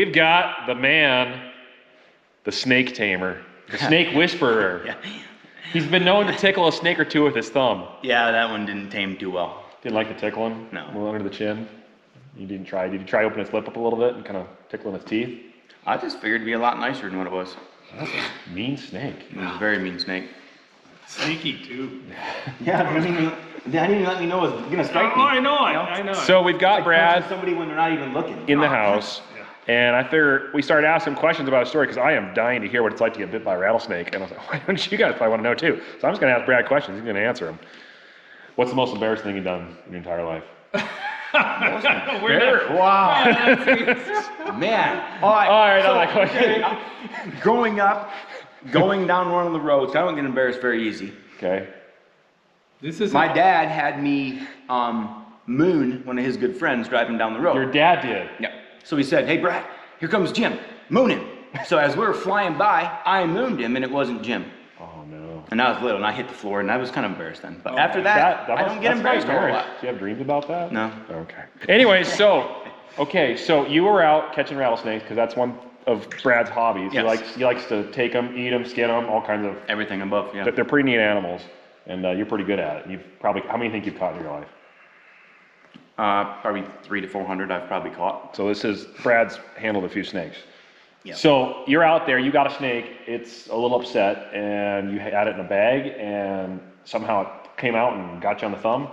We've got the man, the snake tamer, the snake whisperer. Yeah. He's been known to tickle a snake or two with his thumb. Yeah, that one didn't tame too well. Didn't like to tickle him? No. A little under the chin? You didn't try? Did you try opening its lip up a little bit and kind of tickling its teeth? I just figured it'd be a lot nicer than what it was. That's a mean snake. It was a very mean snake. Sneaky too. Yeah, they didn't even let me know it was gonna strike me. I know it. I know it. So we've got Like Brad punching somebody when they're not even looking. in the house. And I figured we started asking him questions about his story because I am dying to hear what it's like to get bit by a rattlesnake. And I was like, why don't you guys probably want to know too? So I'm just going to ask Brad questions. He's going to answer them. What's the most embarrassing thing you've done in your entire life? Wow. Man. All right, I'm like, okay. Growing up, going down one of the roads, I don't get embarrassed very easy. Okay. This is My dad had me moon one of his good friends driving down the road. Your dad did? Yeah. So he said, hey, Brad, here comes Jim. Moon him. So as we were flying by, I mooned him, and it wasn't Jim. Oh, no. And I was little, and I hit the floor, and I was kind of embarrassed then. But after that, I don't get embarrassed a whole lot. Do you have dreams about that? No. Okay. Anyways, so you were out catching rattlesnakes because that's one of Brad's hobbies. Yes. He likes to take them, eat them, skin them, all kinds of. Everything above, yeah. They're pretty neat animals, and you're pretty good at it. You've probably, how many do you think you've caught in your life? Probably 300 to 400 I've probably caught. So Brad's handled a few snakes. Yeah. So you're out there, you got a snake, it's a little upset, and you had it in a bag, and somehow it came out and got you on the thumb?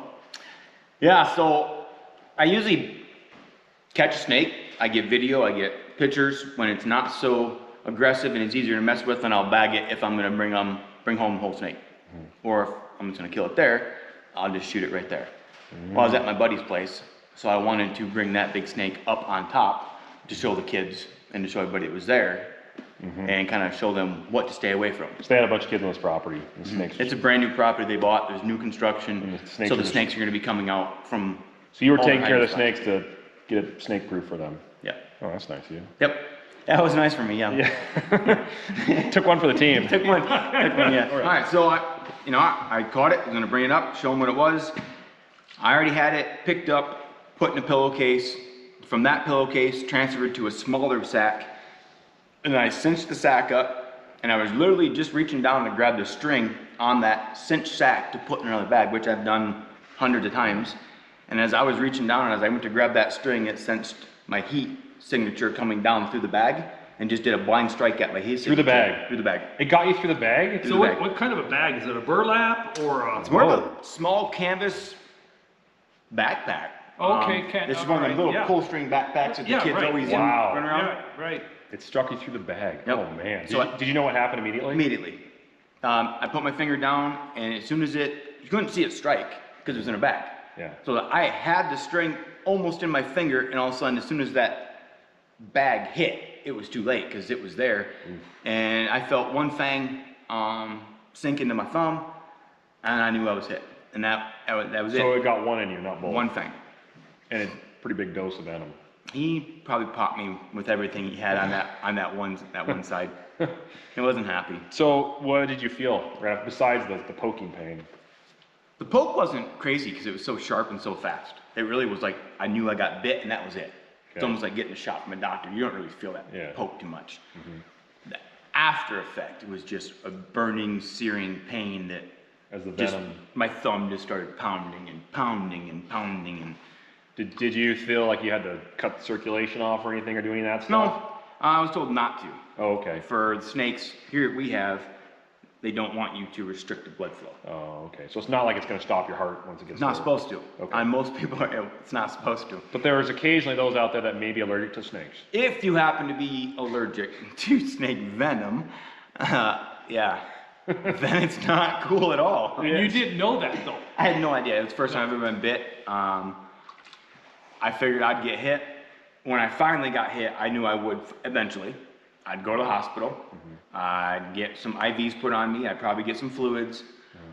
Yeah, so I usually catch a snake. I get video, I get pictures. When it's not so aggressive and it's easier to mess with, then I'll bag it if I'm gonna bring home the whole snake. Or if I'm just gonna kill it there, I'll just shoot it right there. Well, I was at my buddy's place, so I wanted to bring that big snake up on top to show the kids and to show everybody it was there, and kind of show them what to stay away from. So they had a bunch of kids on this property, and snakes. It's a brand new property they bought. There's new construction, so the snakes are going to be coming out from. So you were all taking care of the behind snakes to get it snake proof for them? Yeah. Oh, that's nice of you. Yep. That was nice for me, yeah. Took one for the team. Took one, yeah. All right, so I caught it, I was gonna bring it up, show them what it was. I already had it picked up, put in a pillowcase. From that pillowcase, transferred to a smaller sack. And I cinched the sack up, and I was literally just reaching down to grab the string on that cinched sack to put in another bag, which I've done hundreds of times. And as I was reaching down, and as I went to grab that string, it sensed my heat signature coming down through the bag, and just did a blind strike at my heat signature. Through the bag? Through the bag. It got you through the bag? So what kind of a bag? Is it a burlap or a... It's more of a small canvas backpack. Okay, This is one of the little pull string backpacks that the kids always run around. Yeah, right. It struck you through the bag. Yep. Oh man. So did you know what happened immediately? Immediately. I put my finger down, and as soon as you couldn't see it strike because it was in a bag. Yeah. So I had the string almost in my finger, and all of a sudden, as soon as that bag hit, it was too late because it was there. Oof. And I felt one fang sink into my thumb, and I knew I was hit. And that was it. So it got one in you, not both? One fang. And a pretty big dose of venom. He probably popped me with everything he had on that one side. He wasn't happy. So what did you feel, Raph, besides the poking pain? The poke wasn't crazy because it was so sharp and so fast. It really was like I knew I got bit and that was it. Okay. It's almost like getting a shot from a doctor. You don't really feel that poke too much. The after effect was just a burning, searing pain that as the venom, my thumb just started pounding and pounding and pounding and. Did you feel like you had to cut the circulation off or anything or do any of that stuff? No, I was told not to. Oh, okay. For the snakes here they don't want you to restrict the blood flow. Oh, okay. So it's not like it's going to stop your heart once it gets. It's not supposed to. Okay. On most people, it's not supposed to. But there's occasionally those out there that may be allergic to snakes. If you happen to be allergic to snake venom, yeah, then it's not cool at all. And you didn't know that though. I had no idea. It was the first time I've ever been bit. I figured I'd get hit. When I finally got hit, I knew I would eventually. I'd go to the hospital. I'd get some IVs put on me. I'd probably get some fluids.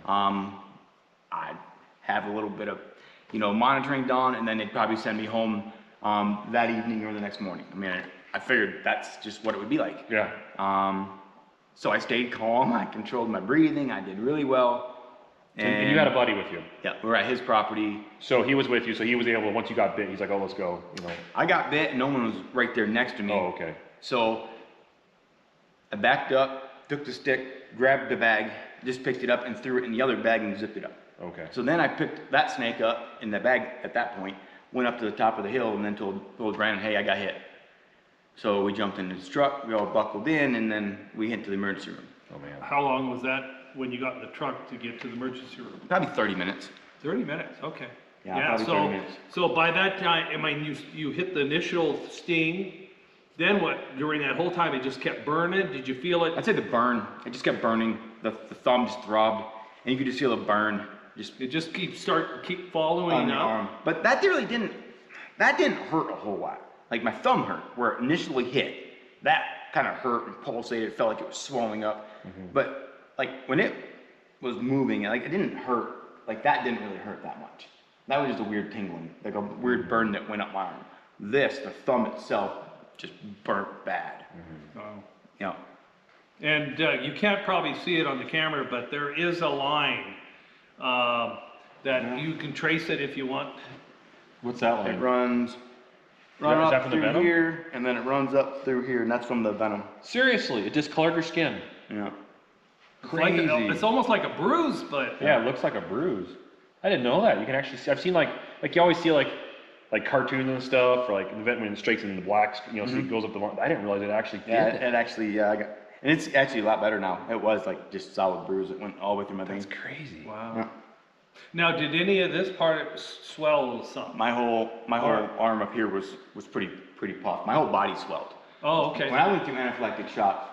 I'd have a little bit of, monitoring done, and then they'd probably send me home that evening or the next morning. I mean, I figured that's just what it would be like. Yeah. So I stayed calm. I controlled my breathing. I did really well. And you had a buddy with you. Yeah, we were at his property. So he was with you, so he was able, once you got bit, he's like, oh, let's go, you know. I got bit and no one was right there next to me. Oh, okay. So I backed up, took the stick, grabbed the bag, just picked it up and threw it in the other bag and zipped it up. Okay. So then I picked that snake up in the bag at that point, went up to the top of the hill and then told Brandon, hey, I got hit. So we jumped in his truck, we all buckled in, and then we hit to the emergency room. Oh, man. How long was that when you got in the truck to get to the emergency room? Probably 30 minutes. 30 minutes, okay. Yeah, probably 30 minutes. So by that time, I mean, you hit the initial sting, then what, during that whole time, it just kept burning? Did you feel it? I'd say the burn, it just kept burning. The thumb just throbbed, and you could just feel the burn. It just keep following On the up? arm. But that didn't hurt a whole lot. Like my thumb hurt, where it initially hit. That kind of hurt and pulsated, felt like it was swelling up. But like when it was moving, like it didn't hurt, like that didn't really hurt that much. That was just a weird tingling, like a weird burn that went up my arm. This, the thumb itself, just burnt bad. Oh. Yeah. And you can't probably see it on the camera, but there is a line that you can trace it if you want. What's that It line? runs is that up from the through venom? here, and then it runs up through here, and that's from the venom. Seriously, it discolored your skin. Yeah. Crazy. It's almost like a bruise, but Yeah, it looks like a bruise. I didn't know that. You can actually see, I've seen like you always see like cartoons and stuff, or like when it strikes in the blacks, you know, so it goes up the line. I didn't realize it actually did Yeah, that. it actually, yeah, and it's actually a lot better now. It was like just solid bruise. It went all the way through my veins. That's crazy. wow. Yeah. Now, did any of this part swell a little something? My whole arm up here was pretty puffed. My whole body swelled. Oh, okay. When I went through anaphylactic shock,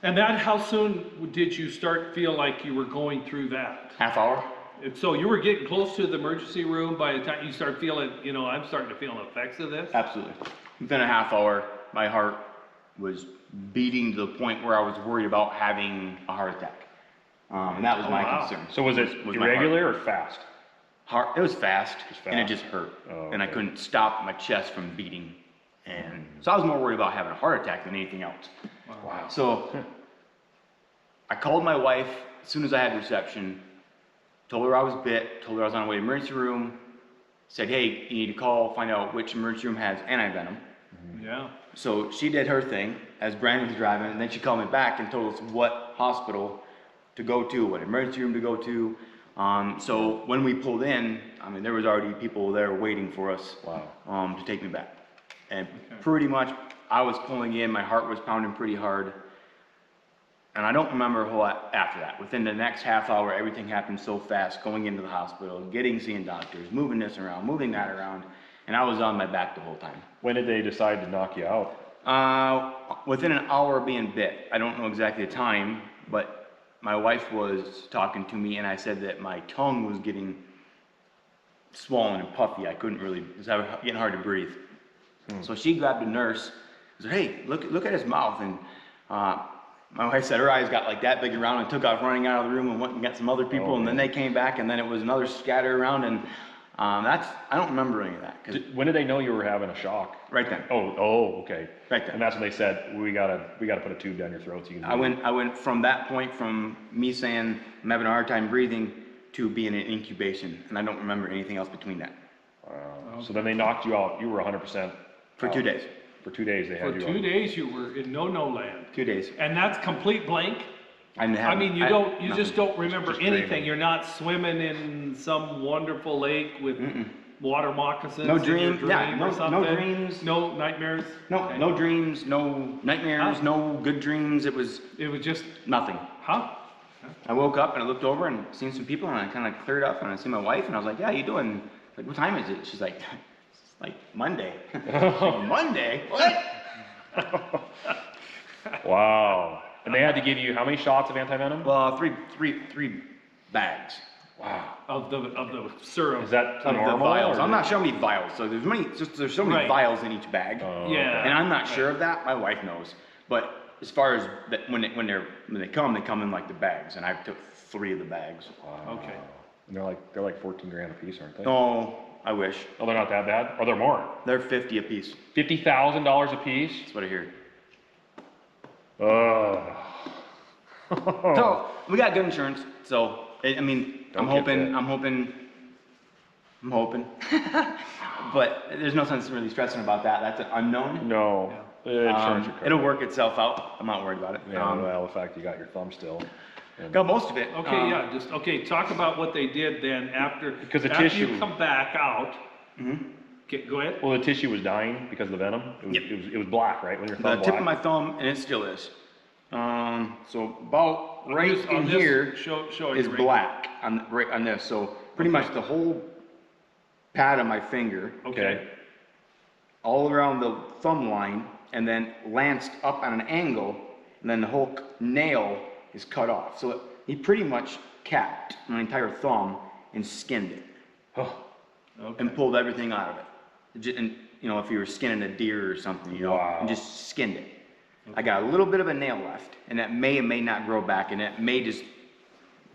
And that, how soon did you start feel like you were going through that? half hour. And so you were getting close to the emergency room by the time you start feeling, you know, I'm starting to feel the effects of this? Absolutely. Within a half hour, my heart was beating to the point where I was worried about having a heart attack. And that was my wow. concern. So was it my irregular or fast? It was fast, and it fast. just hurt. Oh, And I okay. couldn't stop my chest from beating. And so I was more worried about having a heart attack than anything else. Wow. So I called my wife as soon as I had reception, told her I was bit, told her I was on the way to the emergency room, said, hey, you need to call, find out which emergency room has Antivenom. Yeah. So she did her thing as Brandon was driving, and then she called me back and told us what hospital to go to, what emergency room to go to. So when we pulled in, I mean, there was already people there waiting for us. Wow. To take me back. And pretty much, I was pulling in, my heart was pounding pretty hard. And I don't remember a whole lot after that. Within the next half hour, everything happened so fast, going into the hospital, seeing doctors, moving this around, moving that around, and I was on my back the whole time. When did they decide to knock you out? Within an hour of being bit. I don't know exactly the time, but my wife was talking to me and I said that my tongue was getting swollen and puffy. I couldn't really, it was getting hard to breathe. So she grabbed a nurse and said, hey, look at his mouth. And my wife said her eyes got like that big around and took off running out of the room and went and got some other people. Oh, and then they came back and then it was another scatter around. And I don't remember any of that. 'Cause When did they know you were having a shock? right then. Oh, okay. Right then. And that's when they said, we gotta put a tube down your throat so you can breathe. I went from that point, from me saying I'm having a hard time breathing, to being in incubation, and I don't remember anything else between that. Wow. So then they knocked you out. You were 100% For 2 days. For 2 days they For had you 2 on. days you were in no land. 2 days. And that's complete blank? I didn't have. I mean, you nothing. just don't remember Just anything. dreaming. You're not swimming in some wonderful lake with water moccasins. No in your dream- yeah, dream no- or no something? dreams. No nightmares? No, Okay. no dreams, no nightmares, Huh? no good dreams. It was It was just, nothing. huh? I woke up and I looked over and seen some people and I kind of cleared up and I seen my wife and I was like, yeah, how you doing? Like, what time is it? She's like, it's like Monday. Like, Monday? What? Wow. And they had to give you how many shots of antivenom? Well, three bags. Wow. Of the serum. Is that Of normal? the vials. or- I'm not sure how many vials. So there's so many Right. vials in each bag. Oh, Yeah. okay. And I'm not sure of that. My wife knows. But as far as that, when they come in like the bags, and I took 3 of the bags. Wow. Okay. And they're like 14 grand a piece, aren't they? Oh, I wish. Oh, they're not that bad? Or they're more? They're 50 a piece. $50,000 a piece? That's what I hear. Oh. So we got good insurance. So I mean, Don't get bit. I'm hoping. But there's no sense in really stressing about that. That's an unknown. No. Insurance recovery. It'll work itself out. I'm not worried about it. Yeah, well, the fact you got your thumb still. And Got most of it. Okay, yeah, talk about what they did then after, Because the after tissue- you come back out. Okay, go ahead. well, the tissue was dying because of the venom. It was black, right? When your The thumb tip of black. my thumb, and it still is. So about right On in this- here show is you right black right on this. So pretty much the whole pad of my finger, Okay, all around the thumb line, and then lanced up on an angle, and then the whole nail is cut off. So he pretty much capped my entire thumb and skinned it Oh, and pulled everything out of it. And you know, if you were skinning a deer or something, you know, Wow. and just skinned it. I got a little bit of a nail left, and that may or may not grow back, and that may just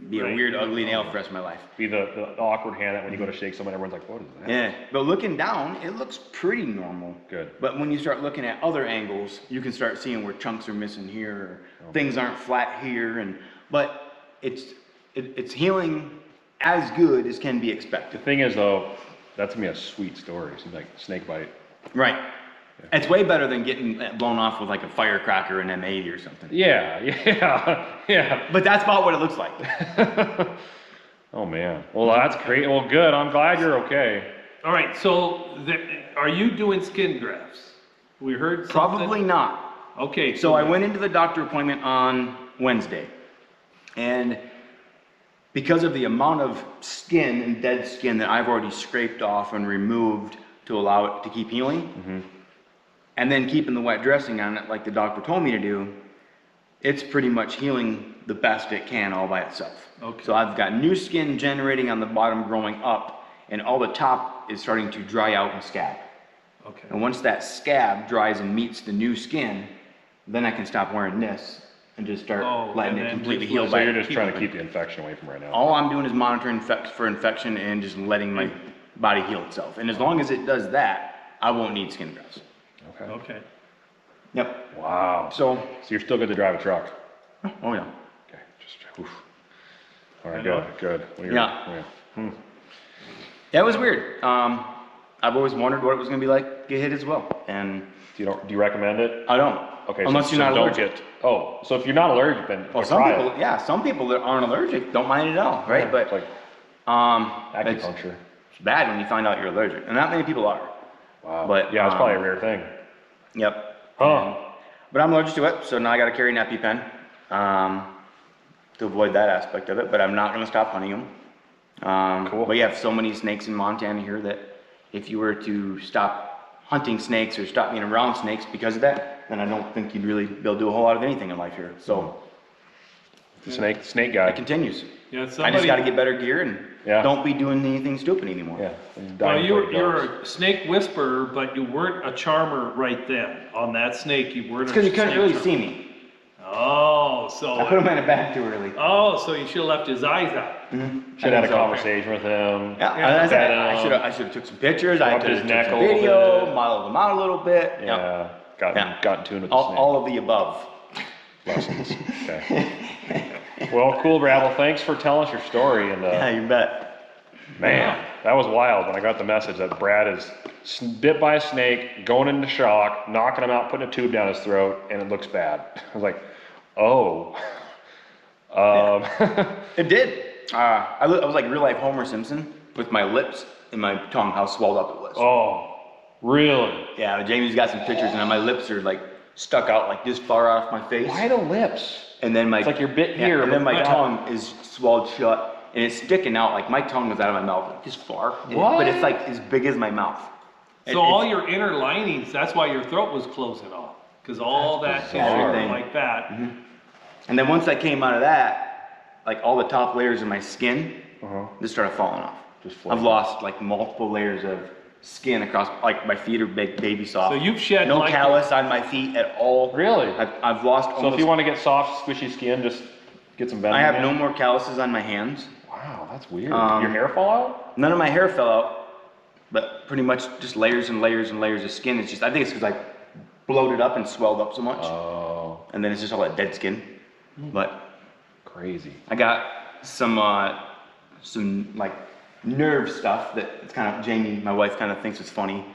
be a Right. weird, ugly nail for the rest of my life. be the awkward hand that when you go to shake someone, everyone's like, what is that? Yeah, but looking down, it looks pretty normal. Good. But when you start looking at other angles, you can start seeing where chunks are missing here, or things aren't flat here, but it's healing as good as can be The expected. thing is, though, that's gonna be a sweet story. It seems like snake bite. Right. It's way better than getting blown off with like a firecracker in M80 or something. Yeah, yeah. But that's about what it looks like. Oh, man. Well, that's great. Well, good. I'm glad you're okay. all right, so are you doing skin grafts? We heard something? Probably not. Okay. So I went into the doctor appointment on Wednesday, and because of the amount of skin and dead skin that I've already scraped off and removed to allow it to keep healing, and then keeping the wet dressing on it like the doctor told me to do, it's pretty much healing the best it can all by itself. Okay. So I've got new skin generating on the bottom growing up, and all the top is starting to dry out and scab. Okay. And once that scab dries and meets the new skin, then I can stop wearing this and just start letting and it then completely just heal let So by you're just trying to keeping- keep the infection away from right now. All I'm doing is monitoring for infection and just letting my body heal itself. And as long as it does that, I won't need skin grafts. Okay. Okay. Yep. Wow. So, So you're still good to drive a truck? oh yeah. Okay. Just, oof. All right, I know. good. Well, you're- Yeah. yeah. Yeah, it was weird. I've always wondered what it was gonna be like to get hit as well. And Do you recommend it? I don't. Okay. Unless so, you're not so don't allergic. get. Oh, so if you're not allergic, then Well, some try people, it. yeah, some people that aren't allergic don't mind it at all, right? Yeah, But it's like it's acupuncture. bad when you find out you're allergic, and not many people are. Wow. But, yeah, it's probably a rare thing. Yep. Huh. But I'm allergic to it, so now I gotta carry an EpiPen to avoid that aspect of it, but I'm not gonna stop hunting them. Cool. But you have so many snakes in Montana here that if you were to stop hunting snakes or stop being around snakes because of that, then I don't think you'd really be able to do a whole lot of anything in life here. So The snake guy. it continues. Yeah, I just somebody, gotta get better gear and Yeah. don't be doing anything stupid anymore. Yeah. well, Dying you're, before he goes. you're a snake whisperer, but you weren't a charmer right then. On that snake, you weren't It's a because you couldn't snake really charmer. see me. Oh, I put so, him in a bag too early. so you should have left his eyes out. Should have had a conversation with him. Yeah, Yeah. I said, Venom. I should have took some pictures. I Rubbed could his have neck took a some little video, bit. modeled them out a little bit. Yeah. Got in tune with the snake. All of the above. Lessons. Okay. Well, cool, Rattle. Thanks for telling us your story. And Yeah, you bet. man, that was wild when I got the message that Brad is bit by a snake, going into shock, knocking him out, putting a tube down his throat, and it looks bad. I was like, oh. It did. I was like real life Homer Simpson with my lips and my tongue, how swelled up it was. Oh, really? Yeah, Jamie's got some pictures and my lips are like stuck out like this far off my face. Why the lips? And then my It's like you're bit here, and then but my not- tongue is swelled shut and it's sticking out like my tongue is out of my mouth like this far. What? But it's like as big as my mouth. So all your inner linings, that's why your throat was closing off. Because all that tissue bizarre. like that. And then once I came out of that, like all the top layers of my skin just started falling off. Just I've flaking. lost like multiple layers of skin across, like my feet are baby soft. So you've shed no like- callus on my feet at all. Really? I've lost So almost, if you want to get soft, squishy skin, just get some venom. I have in. no more calluses on my hands. Wow, that's weird. Your hair fall out? None of my hair fell out, but pretty much just layers and layers and layers of skin. It's just, I think it's because I bloated up and swelled up so much. Oh, And then it's just all that dead skin. But crazy. I got some like nerve stuff that it's kind of, Jamie, my wife, kind of thinks it's funny.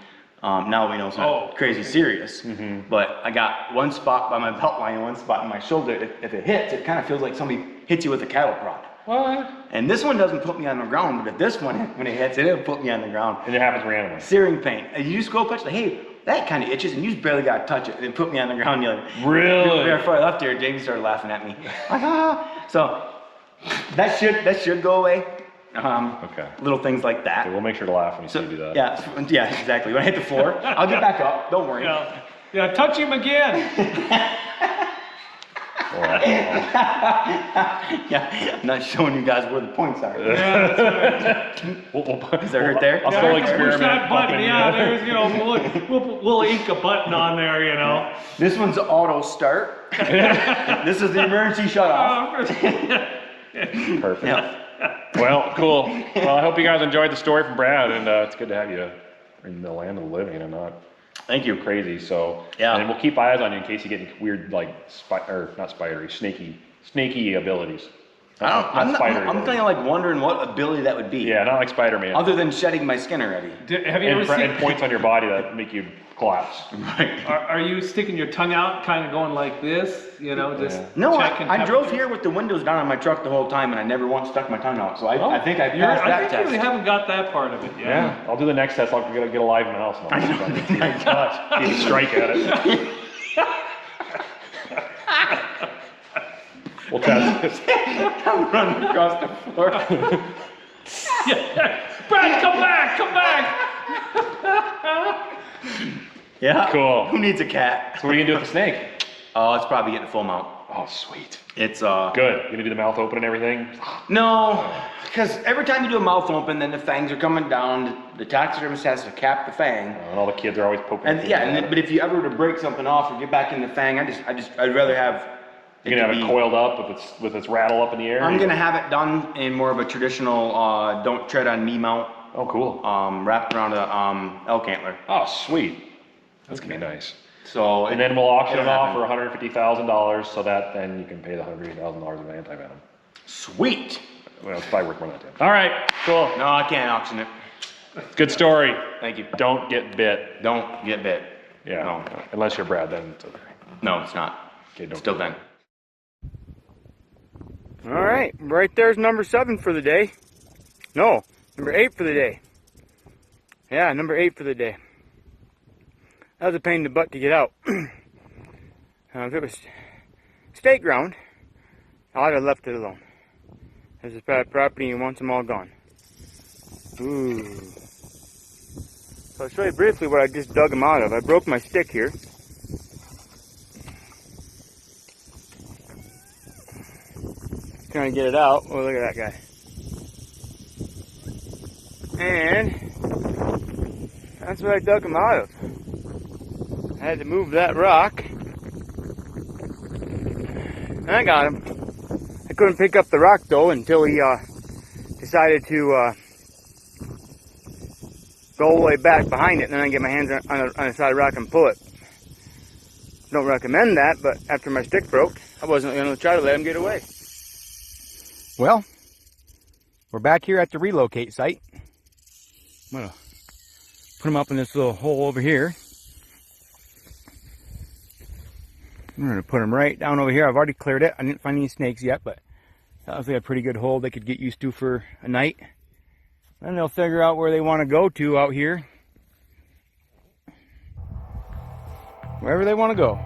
Now we know it's not crazy serious, but I got one spot by my belt line and one spot in my shoulder. If it hits, it kind of feels like somebody hits you with a cattle prod. What? And this one doesn't put me on the ground, but if this one, when it hits, it'll put me on the ground. And it happens randomly. Searing pain. And you just go touch the, hey, that kind of itches, and you just barely got to touch it, and it put me on the ground. You're like, Really? Before I left here, Jamie started laughing at me. Like, ah. So that should go away. Okay. Little things like that. Okay, we'll make sure to laugh when you see you do that. Yeah, exactly. When I hit the floor, I'll get back up. Don't worry. Yeah, touch him again. Yeah, I'm not showing you guys where the points are. Yeah, that's right. Is there hurt there? I'll slowly Push experiment. that button. bumping, Yeah, there's, you know, we'll ink a button on there, you know. This one's auto start. This is the emergency shut off. Perfect. Yeah. Well, cool. Well, I hope you guys enjoyed the story from Brad, and it's good to have you in the land of the living and not Thank you. crazy. So, Yeah. and we'll keep eyes on you in case you get any weird, like, not spidery, snaky abilities. I'm spidery kind abilities. of like wondering what ability that would be. Yeah, not like Spider-Man. Other than shedding my skin already. Have you ever And, seen? and points on your body that make you collapse. Right. Are you sticking your tongue out, kind of going like this? You know, just No, checking I drove temperature? here with the windows down on my truck the whole time, and I never once stuck my tongue out. So I think I passed I that think test. you haven't got that part of it yet. Yeah, I'll do the next test. I'll get a live mouse. My gosh. You can strike at it. We'll test this. I'm running across the floor. Yeah. Brad, come back, come back. Yeah. Cool. Who needs a cat? So what are you gonna do with the snake? Oh, it's probably getting full mount. Oh, sweet. It's Good. You gonna do the mouth open and everything? No, because every time you do a mouth open, then the fangs are coming down. The taxidermist has to cap the fang. And all the kids are always poking. And yeah, but if you ever were to break something off or get back in the fang, I'd rather have. You're gonna have it coiled up with its rattle up in the air? I'm gonna have it done in more of a traditional don't tread on me mount. Oh, cool. Wrapped around a elk antler. Oh, sweet. That's gonna be nice. So And then we'll auction it it'll off for happen. $150,000 so that then you can pay the $150,000 of Antivenom. Sweet. Well, it's probably worth more than that. All right, cool. No, I can't auction it. Good story. Thank you. Don't get bit. Don't get bit. Yeah. No. Unless you're Brad, then it's okay. No, it's not. Okay, don't. Still then. All right, right there's number 7 for the day. No, number 8 for the day. Yeah, number 8 for the day. That was a pain in the butt to get out. If it was state ground, I'd have left it alone. This is private property and wants them all gone. Ooh. So I'll show you briefly what I just dug them out of. I broke my stick here. Trying to get it out. Oh, look at that guy. And that's what I dug him out of. I had to move that rock. And I got him. I couldn't pick up the rock though until he decided to go all the way back behind it, and then I get my hands on the side of the rock and pull it. Don't recommend that, but after my stick broke, I wasn't going to try to let him get away. Well, we're back here at the relocate site. I'm going to put them up in this little hole over here. I'm going to put them right down over here. I've already cleared it. I didn't find any snakes yet, but that was a pretty good hole they could get used to for a night. Then they'll figure out where they want to go to out here. Wherever they want to go.